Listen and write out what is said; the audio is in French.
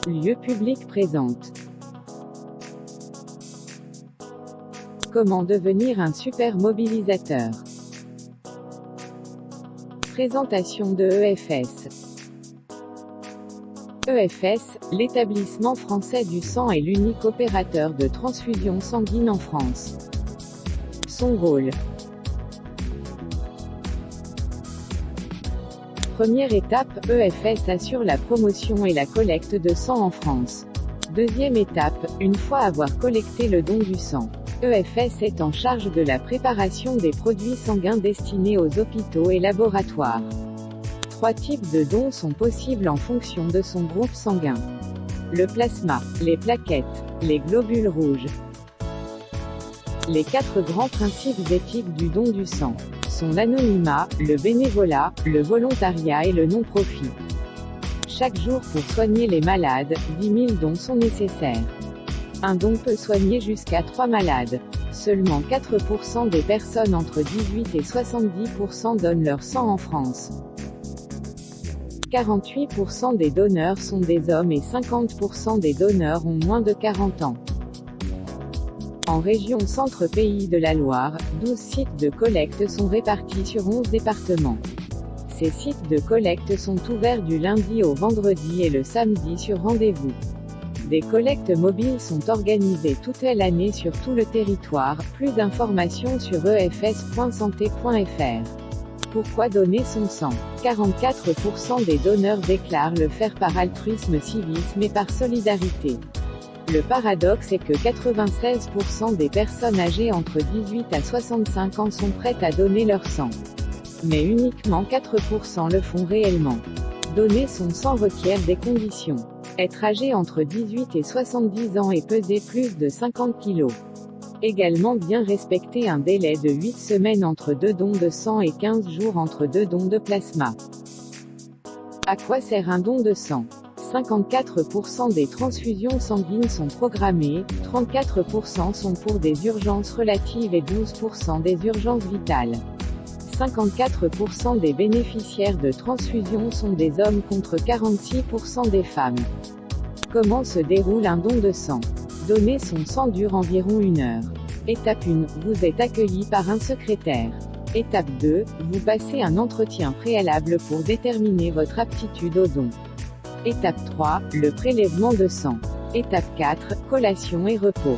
Lieu public présente. Comment devenir un super mobilisateur. Présentation de EFS. EFS, l'établissement français du sang est l'unique opérateur de transfusion sanguine en France. Son rôle. Première étape, EFS assure la promotion et la collecte de sang en France. Deuxième étape, une fois avoir collecté le don du sang, EFS est en charge de la préparation des produits sanguins destinés aux hôpitaux et laboratoires. 3 types de dons sont possibles en fonction de son groupe sanguin. Le plasma, les plaquettes, les globules rouges. Les 4 grands principes éthiques du don du sang sont l'anonymat, le bénévolat, le volontariat et le non-profit. Chaque jour pour soigner les malades, 10 000 dons sont nécessaires. Un don peut soigner jusqu'à 3 malades. Seulement 4% des personnes entre 18 et 70% donnent leur sang en France. 48% des donneurs sont des hommes et 50% des donneurs ont moins de 40 ans. En région Centre-Pays de la Loire, 12 sites de collecte sont répartis sur 11 départements. Ces sites de collecte sont ouverts du lundi au vendredi et le samedi sur rendez-vous. Des collectes mobiles sont organisées toute l'année sur tout le territoire. Plus d'informations sur efs.santé.fr. Pourquoi donner son sang? 44% des donneurs déclarent le faire par altruisme, civisme et par solidarité. Le paradoxe est que 96% des personnes âgées entre 18 à 65 ans sont prêtes à donner leur sang. Mais uniquement 4% le font réellement. Donner son sang requiert des conditions. Être âgé entre 18 et 70 ans et peser plus de 50 kg. Également bien respecter un délai de 8 semaines entre 2 dons de sang et 15 jours entre 2 dons de plasma. À quoi sert un don de sang? 54% des transfusions sanguines sont programmées, 34% sont pour des urgences relatives et 12% des urgences vitales. 54% des bénéficiaires de transfusion sont des hommes contre 46% des femmes. Comment se déroule un don de sang? Donner son sang dure environ 1 heure. Étape 1, vous êtes accueilli par un secrétaire. Étape 2, vous passez un entretien préalable pour déterminer votre aptitude au don. Étape 3, le prélèvement de sang. Étape 4, collation et repos.